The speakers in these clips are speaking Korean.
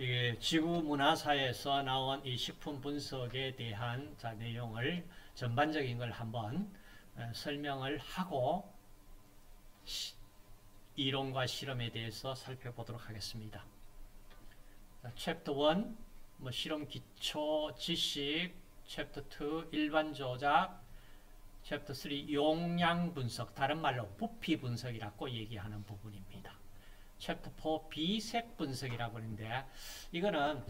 이게 지구 문화사에서 나온 이 식품 분석에 대한 내용을 전반적인 걸 한번 설명을 하고 이론과 실험에 대해서 살펴보도록 하겠습니다. 챕터 1 실험 기초 지식, 챕터 2 일반 조작, 챕터 3 용량 분석, 다른 말로 부피 분석이라고 얘기하는 부분입니다. 챕터 4 비색 분석이라고 하는데 이거는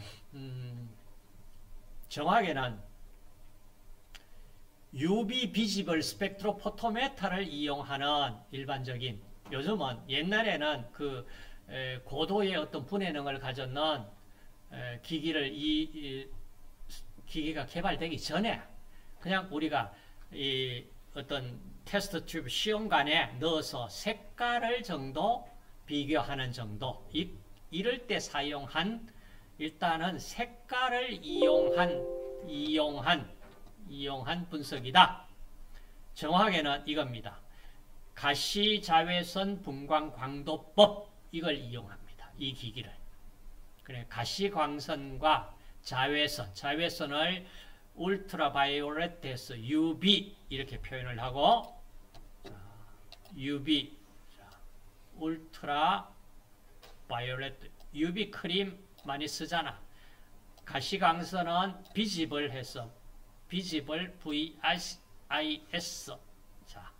정확하게는 UV 비지블 스펙트로포토메터를 이용하는 일반적인, 요즘은 옛날에는 그 고도의 어떤 분해능을 가졌는 기기를 기기가 개발되기 전에 그냥 우리가 이 어떤 테스트 튜브 시험관에 넣어서 색깔을 정도 비교하는 정도, 이럴 때 사용한, 일단은 색깔을 이용한 분석이다. 정확하게는 이겁니다. 가시자외선 분광 광도법, 이걸 이용합니다. 이 기기를. 그래, 가시광선과 자외선을 울트라바이올렛에서 UV 이렇게 표현을 하고, UV 울트라 바이올렛, UV 크림 많이 쓰잖아. 가시광선은 비지블 해서 비지블 VIS. 자,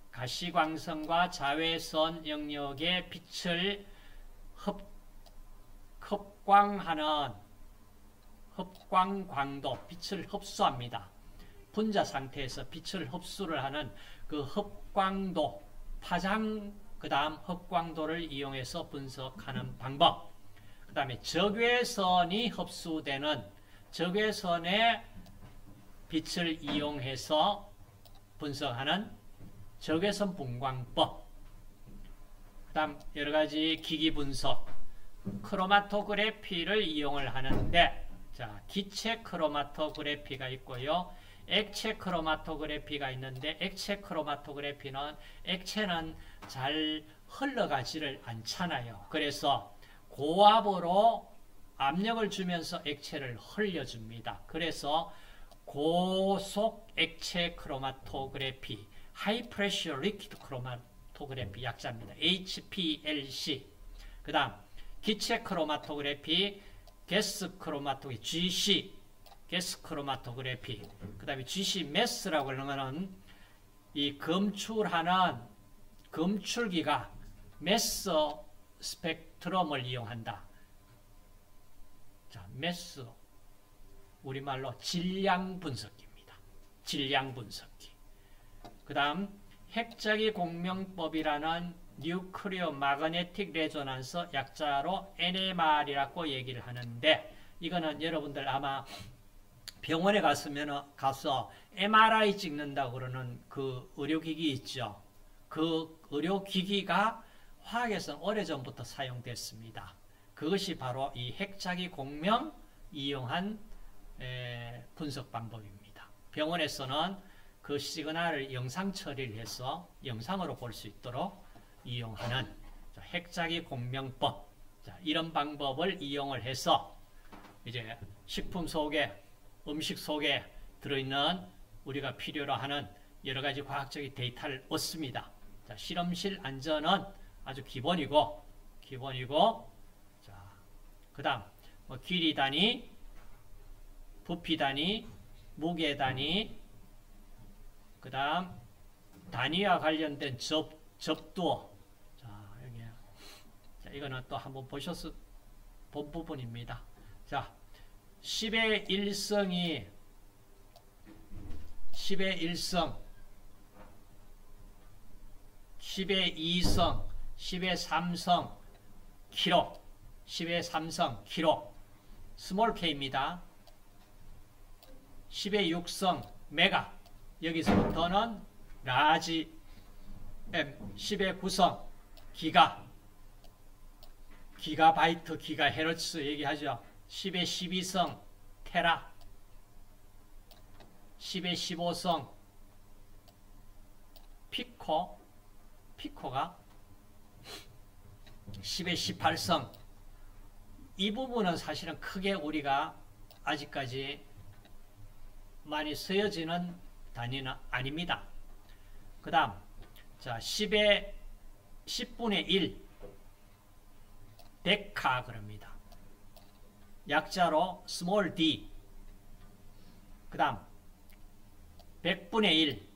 가시광선과 자외선 영역의 빛을 흡광하는 흡광 광도, 빛을 흡수합니다. 분자 상태에서 빛을 흡수를 하는 그 흡광도, 파장, 그 다음 흡광도를 이용해서 분석하는 방법, 그 다음에 적외선이 흡수되는 적외선의 빛을 이용해서 분석하는 적외선 분광법, 그 다음 여러가지 기기 분석, 크로마토그래피를 이용을 하는데, 자, 기체 크로마토그래피가 있고요, 액체 크로마토그래피가 있는데, 액체 크로마토그래피는 액체는 잘 흘러가지를 않잖아요. 그래서 고압으로 압력을 주면서 액체를 흘려줍니다. 그래서 고속 액체 크로마토그래피, 하이 프레셔 리퀴드 크로마토그래피 약자입니다. HPLC. 그 다음 기체 크로마토그래피, 게스 크로마토그래피, GC, 게스 크로마토그래피. 그 다음에 GC 매스라고 하는 거는 이 검출기가 매스 스펙트럼을 이용한다. 자, 매스, 우리말로 질량 분석기입니다. 질량 분석기. 그 다음 핵자기 공명법이라는 뉴클리어 마그네틱 레조넌스, 약자로 NMR이라고 얘기를 하는데, 이거는 여러분들 아마 병원에 가서 MRI 찍는다고 그러는 그 의료기기 있죠. 그 의료기기가 화학에서 오래전부터 사용됐습니다. 그것이 바로 이 핵자기 공명 이용한 분석 방법입니다. 병원에서는 그 시그널을 영상 처리를 해서 영상으로 볼 수 있도록 이용하는 핵자기 공명법, 이런 방법을 이용을 해서 이제 식품 속에, 음식 속에 들어있는 우리가 필요로 하는 여러 가지 과학적인 데이터를 얻습니다. 자, 실험실 안전은 아주 기본이고, 자, 그 다음 길이 단위, 부피 단위, 무게 단위, 그 다음 단위와 관련된 접두어. 자, 여기. 자, 이거는 또 한번 본 부분입니다. 자, 10의 1성이 10의 1성, 10의 2성, 10의 3성 키로, 10의 3성 키로, 스몰 k입니다. 10의 6성 메가, 여기서부터는 라지 M, 10의 9성 기가바이트, 기가헤르츠 얘기하죠. 10의 12성 테라, 10의 15성 피코가 10의 18성 이 부분은 사실은 크게 우리가 아직까지 많이 쓰여지는 단위는 아닙니다. 그 다음, 자, 10의 10분의 1, 데카 그럽니다. 약자로 small d. 그 다음, 100분의 1.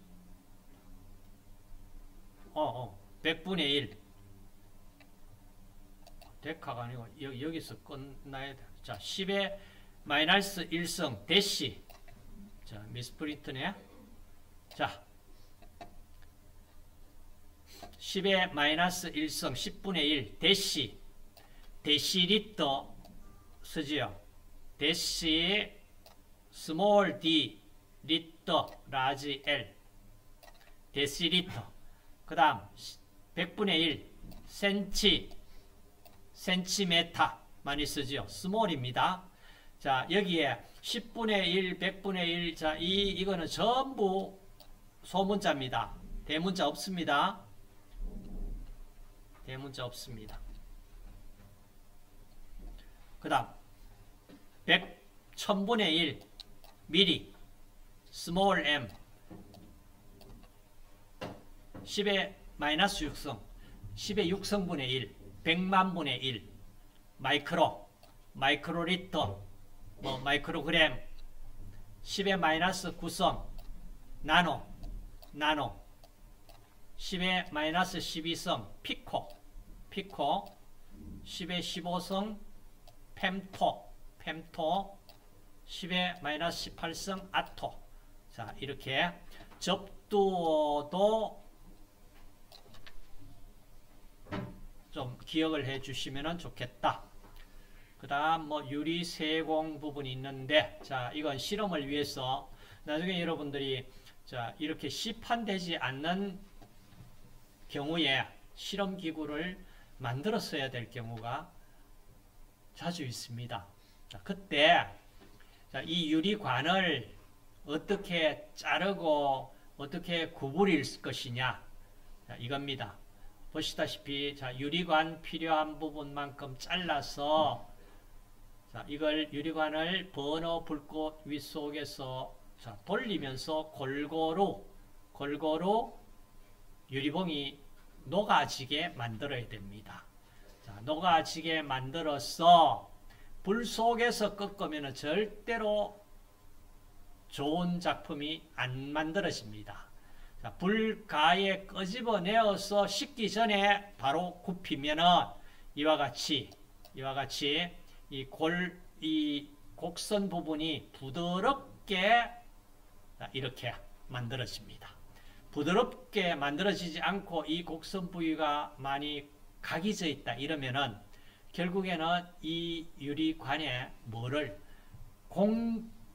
100분의 1. 데카가 아니고, 여기서 끝나야 돼. 자, 10의 마이너스 1성, 대시. 자, 미스프린트네. 자, 10의 마이너스 1성 10분의 1 대시 데시리터 쓰지요. 대시 스몰 d 리터 라지 l 데시리터. 그 다음 100분의 1 센치메타 많이 쓰지요. 스몰입니다. 자, 여기에 10분의 1, 100분의 1, 자, 이거는 전부 소문자입니다. 대문자 없습니다. 대문자 없습니다. 그 다음 1000분의 1 미리 small m 10의 마이너스 6성 10의 6성분의 1 100만분의 1 마이크로리터 마이크로그램 10의 마이너스 9성 나노 10의 마이너스 12성 피코 10의 15성 펜토 10의 마이너스 18성 아토. 자, 이렇게 접두어도 좀 기억을 해 주시면 좋겠다. 그 다음 유리 세공 부분이 있는데, 자, 이건 실험을 위해서 나중에 여러분들이 자, 이렇게 시판되지 않는 경우에 실험기구를 만들었어야 될 경우가 자주 있습니다. 자, 그때 자, 이 유리관을 어떻게 자르고 어떻게 구부릴 것이냐, 자, 이겁니다. 보시다시피 자, 유리관 필요한 부분만큼 잘라서 자, 이걸 유리관을 버너 불꽃 윗속에서 자, 돌리면서 골고루 유리봉이 녹아지게 만들어야 됩니다. 자, 녹아지게 만들어서 불 속에서 꺾으면 절대로 좋은 작품이 안 만들어집니다. 자, 불 가에 끄집어내어서 식기 전에 바로 굽히면은 이와 같이 이 곡선 부분이 부드럽게 이렇게 만들어집니다. 부드럽게 만들어지지 않고 이 곡선 부위가 많이 각이 져 있다 이러면은 결국에는 이 유리관에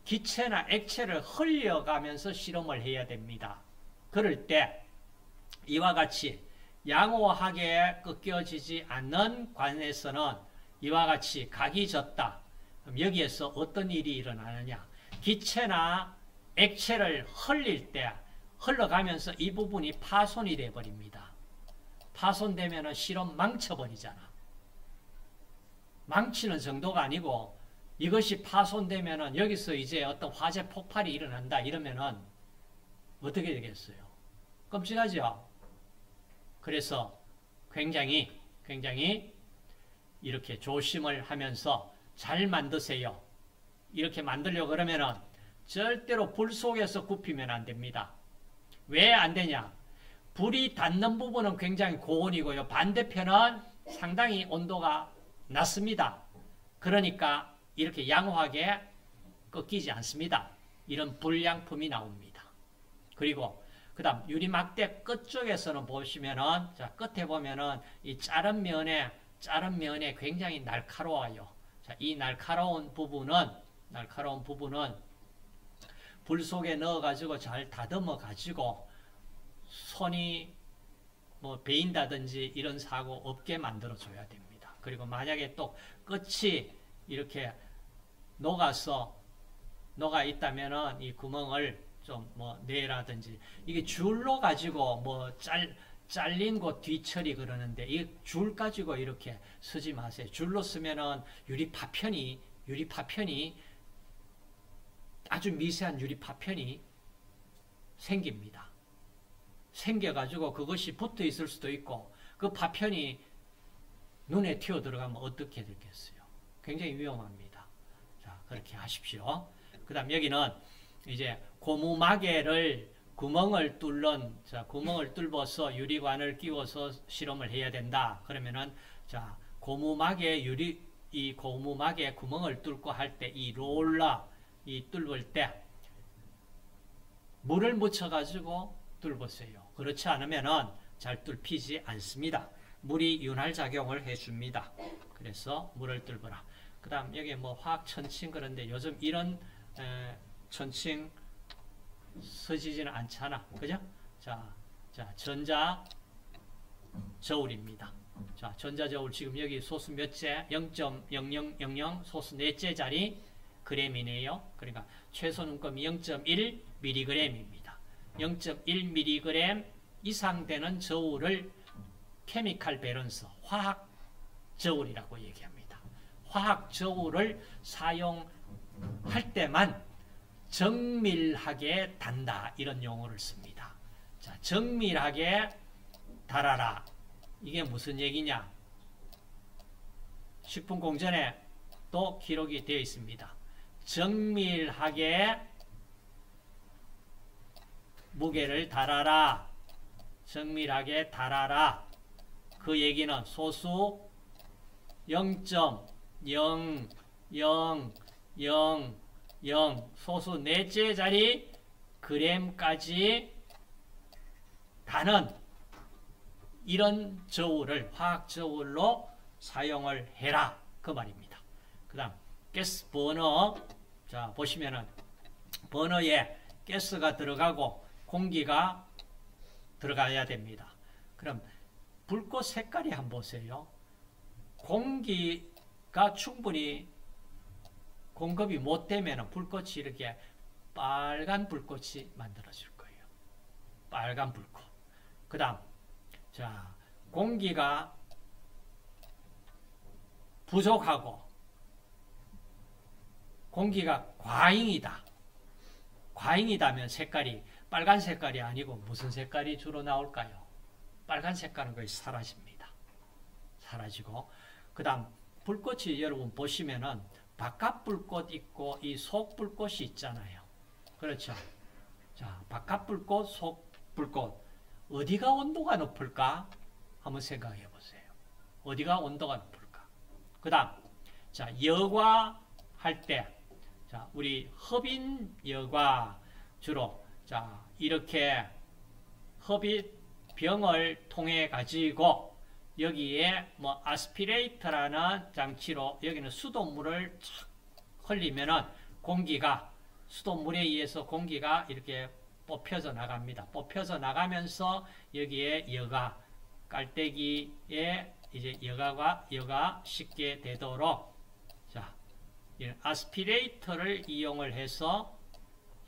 기체나 액체를 흘려가면서 실험을 해야 됩니다. 그럴 때 이와 같이 양호하게 꺾여지지 않는 관에서는 이와 같이 각이 졌다. 그럼 여기에서 어떤 일이 일어나느냐? 기체나 액체를 흘릴 때 흘러가면서 이 부분이 파손이 돼버립니다. 파손되면 실험 망쳐버리잖아. 망치는 정도가 아니고 이것이 파손되면 여기서 이제 어떤 화재 폭발이 일어난다 이러면은 어떻게 되겠어요? 끔찍하죠? 그래서 굉장히 이렇게 조심을 하면서 잘 만드세요. 이렇게 만들려고 그러면은 절대로 불 속에서 굽히면 안 됩니다. 왜 안 되냐? 불이 닿는 부분은 굉장히 고온이고요. 반대편은 상당히 온도가 낮습니다. 그러니까 이렇게 양호하게 꺾이지 않습니다. 이런 불량품이 나옵니다. 그리고 그 다음 유리막대 끝쪽에서는 보시면은 자, 끝에 보면은 이 자른 면에 굉장히 날카로워요. 자, 이 날카로운 부분은 불 속에 넣어가지고 잘 다듬어 가지고 손이 베인다든지 이런 사고 없게 만들어 줘야 됩니다. 그리고 만약에 또 끝이 이렇게 녹아 있다면은 이 구멍을 좀 내라든지 이게 줄로 가지고 잘린 곳 뒤처리 그러는데 이 줄 가지고 이렇게 쓰지 마세요. 줄로 쓰면은 유리 파편이 아주 미세한 유리 파편이 생깁니다. 생겨가지고 그것이 붙어 있을 수도 있고 그 파편이 눈에 튀어 들어가면 어떻게 되겠어요? 굉장히 위험합니다. 자, 그렇게 하십시오. 그 다음 여기는 이제 고무마개를 구멍을 뚫어서 유리관을 끼워서 실험을 해야 된다. 그러면은 자, 이 고무마개 구멍을 뚫고 할 때 이 롤러 뚫을 때 물을 묻혀가지고 뚫으세요. 그렇지 않으면은 잘 뚫히지 않습니다. 물이 윤활 작용을 해줍니다. 그래서 물을 뚫어라. 그 다음 여기 뭐 화학 천칭 그런데 요즘 이런 천칭 써지지는 않잖아. 그죠? 자, 전자 저울입니다. 자, 전자 저울 지금 여기 소수 몇째? 0.0000 소수 넷째 자리 그램이네요. 그러니까 최소 눈금이 0.1mg입니다. 0.1mg 이상 되는 저울을 케미칼 밸런스, 화학 저울이라고 얘기합니다. 화학 저울을 사용할 때만 정밀하게 단다 이런 용어를 씁니다. 자, 정밀하게 달아라. 이게 무슨 얘기냐? 식품공전에 또 기록이 되어 있습니다. 정밀하게 무게를 달아라. 정밀하게 달아라. 그 얘기는 소수 0.0000 소수 넷째 자리 그램까지 다는 이런 저울을 화학 저울로 사용을 해라 그 말입니다. 그 다음 가스 버너. 자, 보시면은 버너에 가스가 들어가고 공기가 들어가야 됩니다. 그럼 불꽃 색깔이 한번 보세요. 공기가 충분히 공급이 못 되면 불꽃이 이렇게 빨간 불꽃이 만들어질 거예요. 빨간 불꽃. 그 다음, 자, 공기가 부족하고 공기가 과잉이다. 과잉이다면 색깔이 빨간 색깔이 아니고 무슨 색깔이 주로 나올까요? 빨간 색깔은 거의 사라집니다. 사라지고 그 다음 불꽃이 여러분 보시면은 바깥 불꽃 있고 이 속 불꽃이 있잖아요. 그렇죠? 자, 바깥 불꽃, 속 불꽃 어디가 온도가 높을까? 한번 생각해 보세요. 어디가 온도가 높을까? 그 다음 자, 여과 할 때 자, 우리 흡인 여과 주로 자, 이렇게 흡입병을 통해 가지고 여기에 뭐 아스피레이터라는 장치로 여기는 수돗물을 착 흘리면은 공기가 수돗물에 의해서 공기가 이렇게 뽑혀져 나갑니다. 뽑혀져 나가면서 여기에 여가 깔때기에 이제 여가 쉽게 되도록 자, 아스피레이터를 이용을 해서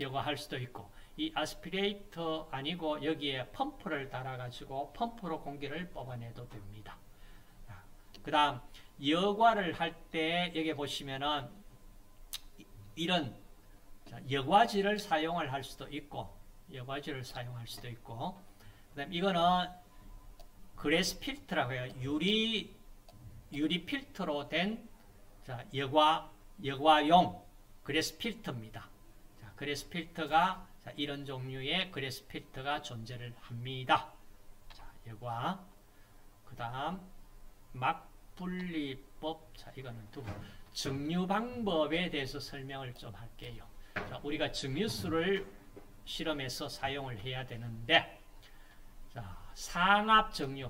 여과할 수도 있고 이 아스피레이터 아니고 여기에 펌프를 달아가지고 펌프로 공기를 뽑아내도 됩니다. 그 다음 여과를 할 때 여기 보시면은 이런 여과지를 사용을 할 수도 있고 여과지를 사용할 수도 있고 그 다음 이거는 그래스 필터라고 해요. 유리 필터로 된 자, 여과용 그래스 필터입니다. 자, 그래스 필터가 자, 이런 종류의 그래스 필터가 존재를 합니다. 자, 여과. 그 다음, 막분리법. 자, 이거는 두고. 증류 방법에 대해서 설명을 좀 할게요. 자, 우리가 증류수를 실험에서 사용을 해야 되는데, 자, 상압 증류.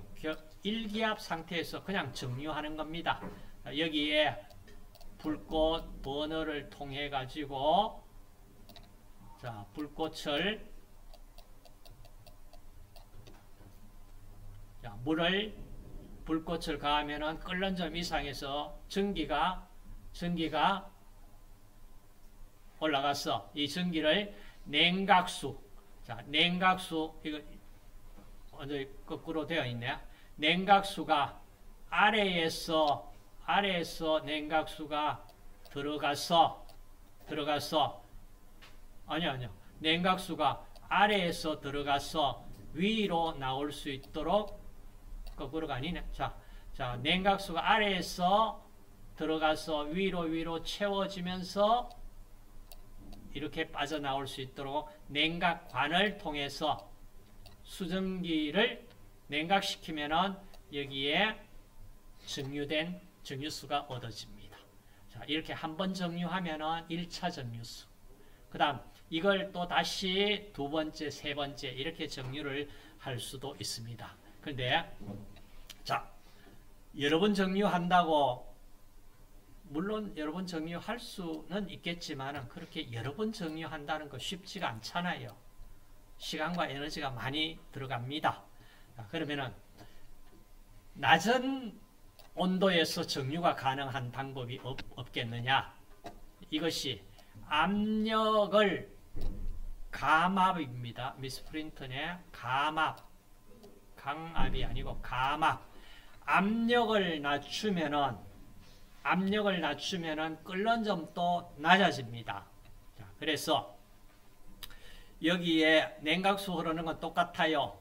1기압 상태에서 그냥 증류하는 겁니다. 자, 여기에 불꽃 버너를 통해 가지고 자, 불꽃을 가하면은 끓는 점 이상에서 전기가 올라가서 이 전기를 냉각수, 자, 냉각수, 이거 먼저 거꾸로 되어 있네. 냉각수가 아래에서 냉각수가 들어가서 아니요. 냉각수가 아래에서 들어가서 위로 나올 수 있도록 거꾸로가 아니네. 자, 냉각수가 아래에서 들어가서 위로 채워지면서 이렇게 빠져나올 수 있도록 냉각관을 통해서 수증기를 냉각시키면은 여기에 정류된 정류수가 얻어집니다. 자, 이렇게 한번 정류하면은 1차 정류수. 그 다음, 이걸 또 다시 두 번째, 세 번째, 이렇게 정류를 할 수도 있습니다. 그런데, 자, 여러 번 정류한다고, 물론 여러 번 정류할 수는 있겠지만, 그렇게 여러 번 정류한다는 거 쉽지가 않잖아요. 시간과 에너지가 많이 들어갑니다. 자, 그러면은, 낮은 온도에서 정류가 가능한 방법이 없겠느냐? 이것이 압력을 감압입니다. 미스 프린턴의 감압, 강압이 아니고 감압. 압력을 낮추면은 끓는 점도 낮아집니다. 자, 그래서 여기에 냉각수 흐르는 건 똑같아요.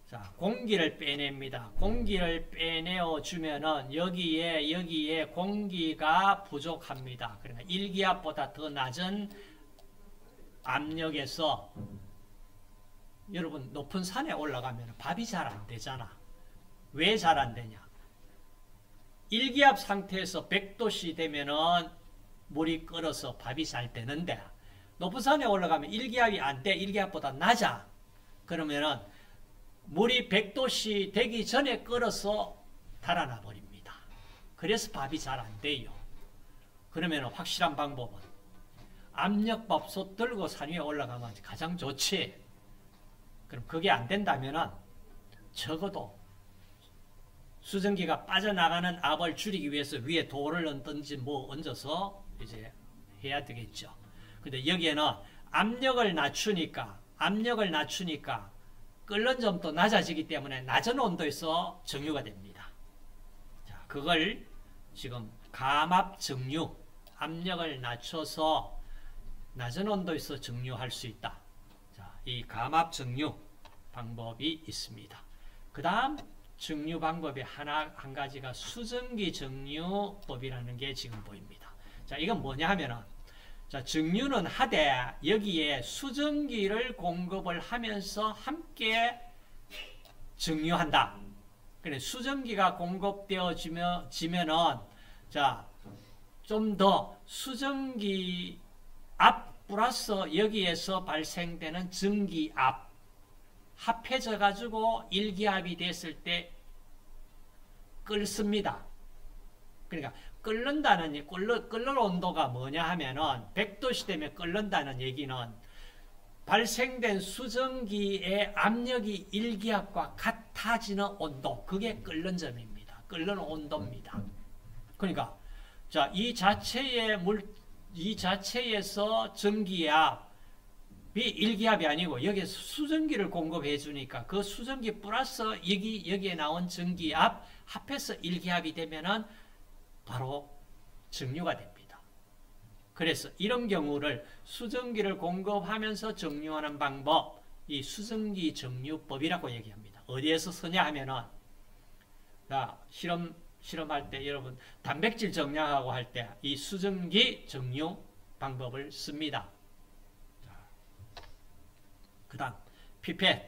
자, 공기를 빼냅니다. 공기를 빼내어 주면은 여기에 공기가 부족합니다. 그러니까 1기압보다 더 낮은 압력에서 여러분 높은 산에 올라가면 밥이 잘 안 되잖아. 왜 잘 안 되냐? 1기압 상태에서 100도씨 되면은 물이 끓어서 밥이 잘 되는데 높은 산에 올라가면 1기압이 안 돼. 1기압보다 낮아. 그러면은 물이 100도씨 되기 전에 끓어서 달아나 버립니다. 그래서 밥이 잘 안 돼요. 그러면 확실한 방법은 압력밥솥 들고 산 위에 올라가면 가장 좋지. 그럼 그게 안 된다면 적어도 수증기가 빠져나가는 압을 줄이기 위해서 위에 돌을 얹든지 뭐 얹어서 이제 해야 되겠죠. 근데 여기에는 압력을 낮추니까 끓는 점도 낮아지기 때문에 낮은 온도에서 정류가 됩니다. 자, 그걸 지금 감압 정류, 압력을 낮춰서 낮은 온도에서 정류할 수 있다. 자, 이 감압 정류 방법이 있습니다. 그 다음 정류 방법의 한 가지가 수증기 정류법이라는 게 지금 보입니다. 자, 이건 뭐냐 하면은 자, 정류는 하되 여기에 수증기를 공급을 하면서 함께 정류한다. 그래, 수증기가 공급되어지면은 자, 좀 더 수증기 압 플러스 여기에서 발생되는 증기압 합해져 가지고 1기압이 됐을 때 끓습니다. 그러니까 끓는 온도가 뭐냐 하면은 100도씨 되면 끓는다는 얘기는 발생된 수증기의 압력이 1기압과 같아지는 온도, 그게 끓는 점입니다. 끓는 온도입니다. 그러니까 자, 이 자체에서 전기압이 1기압이 아니고 여기에 수증기를 공급해 주니까 그 수증기 플러스 여기에 나온 전기압 합해서 1기압이 되면은 바로 정류가 됩니다. 그래서 이런 경우를 수증기를 공급하면서 정류하는 방법, 이 수증기 정류법이라고 얘기합니다. 어디에서 쓰냐 하면은 실험할 때 여러분 단백질 정량하고 할 때 이 수증기 정류 방법을 씁니다. 그 다음 피펫,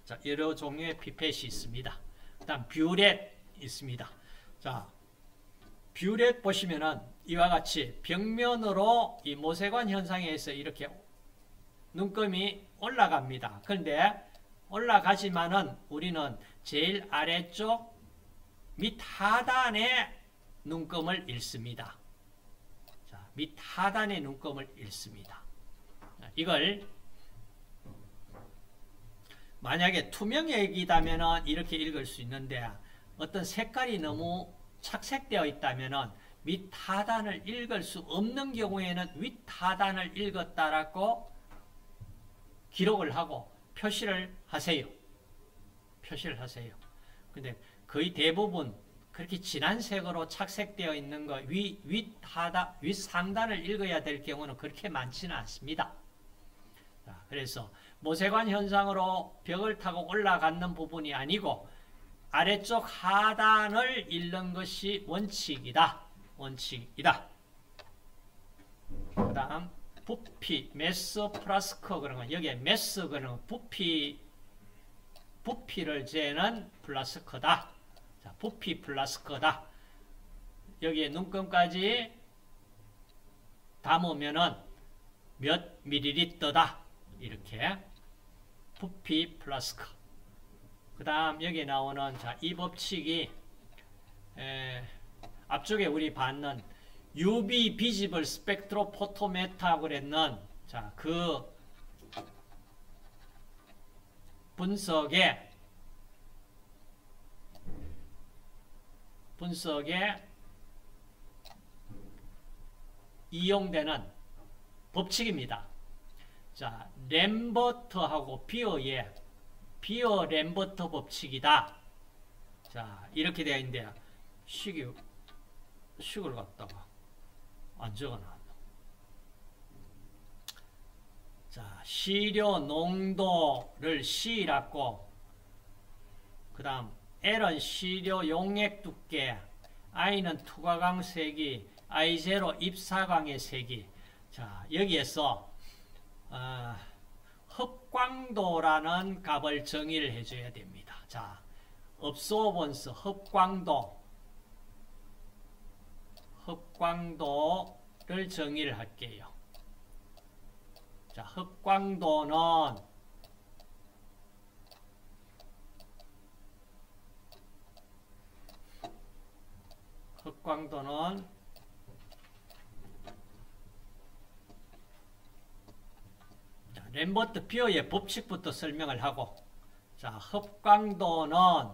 자, 여러 종류의 피펫이 있습니다. 그 다음 뷰렛 있습니다. 자, 뷰렛 보시면은 이와 같이 벽면으로 이 모세관 현상에 의해서 이렇게 눈금이 올라갑니다. 그런데 올라가지만은 우리는 제일 아래쪽 밑 하단에 눈금을 읽습니다. 자, 밑 하단에 눈금을 읽습니다. 이걸 만약에 투명액이다면은 이렇게 읽을 수 있는데 어떤 색깔이 너무 착색되어 있다면 밑 하단을 읽을 수 없는 경우에는 윗 하단을 읽었다라고 기록을 하고 표시를 하세요. 표시를 하세요. 근데 거의 대부분 그렇게 진한 색으로 착색되어 있는 거 윗상단을 읽어야 될 경우는 그렇게 많지는 않습니다. 자, 그래서 모세관 현상으로 벽을 타고 올라가는 부분이 아니고 아래쪽 하단을 읽는 것이 원칙이다. 원칙이다. 그 다음 부피, 메스 플러스 커 그런 거. 여기에 메스 그런 거, 부피를 재는 플러스 커다. 자, 부피 플러스 커다. 여기에 눈금까지 담으면은 몇 밀리리터다. 이렇게 부피 플러스 커. 그 다음 여기 나오는 자, 이 법칙이 앞쪽에 우리 봤는 UV 비지블 스펙트로 포토메타고 그랬는 자, 그 분석에 이용되는 법칙입니다. 자, 램버트하고 비어의 비어 램버트 법칙이다. 자, 이렇게 되어 있는데 식을 갖다가 안 적어놨다. 자, 시료 농도를 C라고, 그 다음 L은 시료 용액 두께, I는 투과강 세기, I0 입사광의 세기. 자, 여기에서 흡광도라는 값을 정의를 해줘야 됩니다. 자, 업소번스 흡광도를 정의를 할게요. 자, 흡광도는 자, 램버트 비어의 법칙부터 설명을 하고, 자, 흡광도는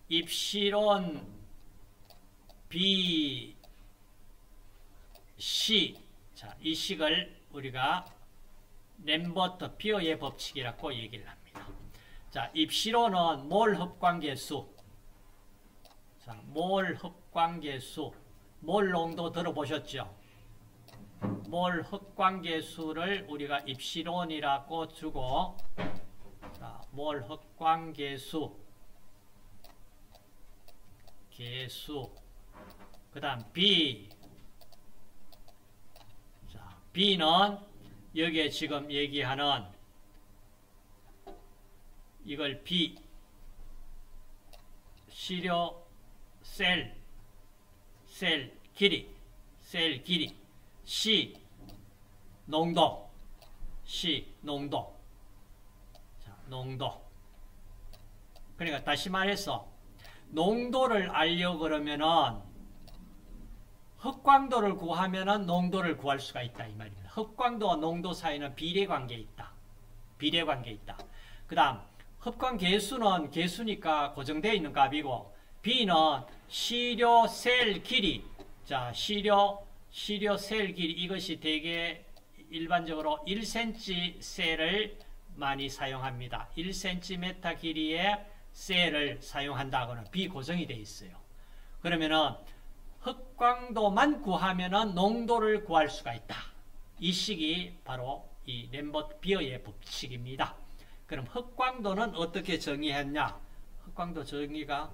입실온 B, C. 자, 이 식을 우리가 램버트 비어의 법칙이라고 얘기를 합니다. 자, 입실온은 몰 흡광계수. 자, 몰 흡광계수. 몰 농도 들어보셨죠? 몰 흡광계수를 우리가 입실온이라고 주고, 자, 몰 흡광계수. 그 다음 B. 자, B는 여기에 지금 얘기하는 이걸 B. 시료 셀 길이. C. 농도. 자, 농도. 그러니까 다시 말해서 농도를 알려고 그러면은 흡광도를 구하면은 농도를 구할 수가 있다 이 말입니다. 흡광도와 농도 사이는 비례관계에 있다. 그 다음 흡광계수는 계수니까 고정되어 있는 값이고, B는 시료 셀 길이. 자, 시료 셀 길이, 이것이 대개 일반적으로 1cm 셀을 많이 사용합니다. 1cm 길이의 셀을 사용한다거나 비고정이 되어 있어요. 그러면은 흡광도만 구하면은 농도를 구할 수가 있다. 이 식이 바로 이 램버트 비어의 법칙입니다. 그럼 흡광도는 어떻게 정의했냐? 흡광도 정의가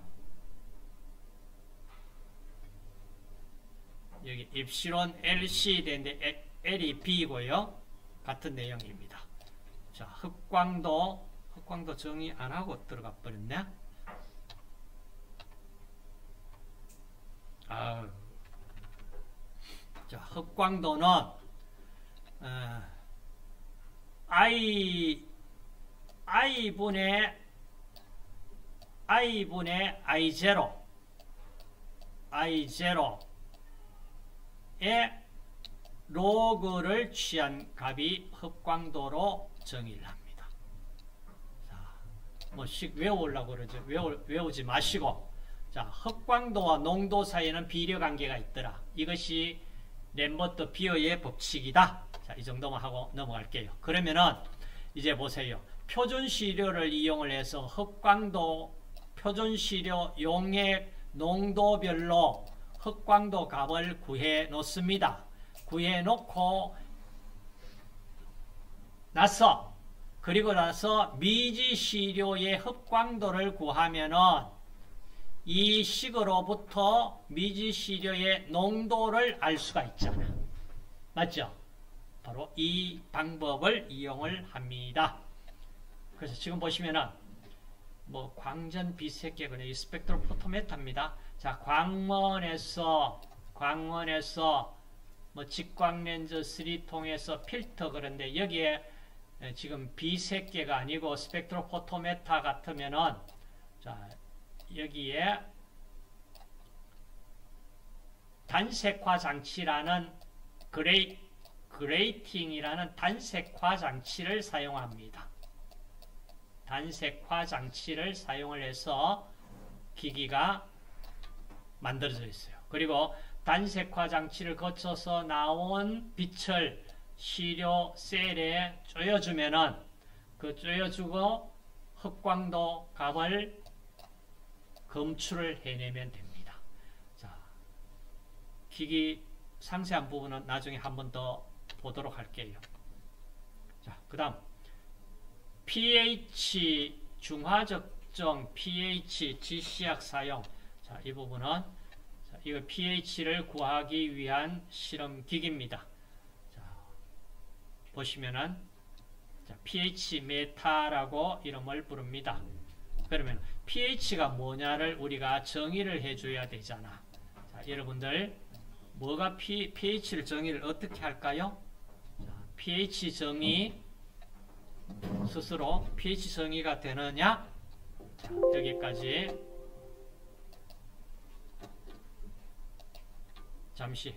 여기 입실온 LC 되는데 L이 B고요. 같은 내용입니다. 자, 흡광도 정의 안 하고 들어가 버렸네. 자, 흡광도는 I분의 I0의 로그를 취한 값이 흡광도로 정의를 합니다. 자, 뭐씩 외우려고 그러죠. 외우지 마시고, 자, 흡광도와 농도 사이에는 비례관계가 있더라. 이것이 램버트 비어의 법칙이다. 자, 이 정도만 하고 넘어갈게요. 그러면은 이제 보세요. 표준시료를 이용을 해서 흑광도 표준시료 용액 농도별로 흑광도 값을 구해 놓습니다. 구해 놓고 나서 그리고 나서 미지시료의 흑광도를 구하면은 이 식으로부터 미지시료의 농도를 알 수가 있잖아. 맞죠? 바로 이 방법을 이용을 합니다. 그래서 지금 보시면은 뭐 광전 비색계 그냥 이 스펙트로포토메타입니다. 자, 광원에서 뭐 직광렌즈 3통에서 필터 그런데 여기에 지금 비색계가 아니고 스펙트로포토메타 같으면은 자, 여기에 단색화 장치라는 그레이팅이라는 단색화 장치를 사용합니다. 단색화 장치를 사용을 해서 기기가 만들어져 있어요. 그리고 단색화 장치를 거쳐서 나온 빛을 시료 셀에 쪼여주면은 그 쪼여주고 흑광도 값을 검출을 해내면 됩니다. 자, 기기 상세한 부분은 나중에 한 번 더 보도록 할게요. 자, 그 다음 pH 중화적정 pH 지시약 사용. 자, 이 부분은 자, 이거 pH를 구하기 위한 실험 기기입니다. 자, 보시면은 자, pH 메타라고 이름을 부릅니다. 그러면 pH가 뭐냐를 우리가 정의를 해줘야 되잖아. 자, 여러분들 뭐가 pH를 정의를 어떻게 할까요? 자, pH 정의 스스로 pH 정의가 되느냐? 자, 여기까지 잠시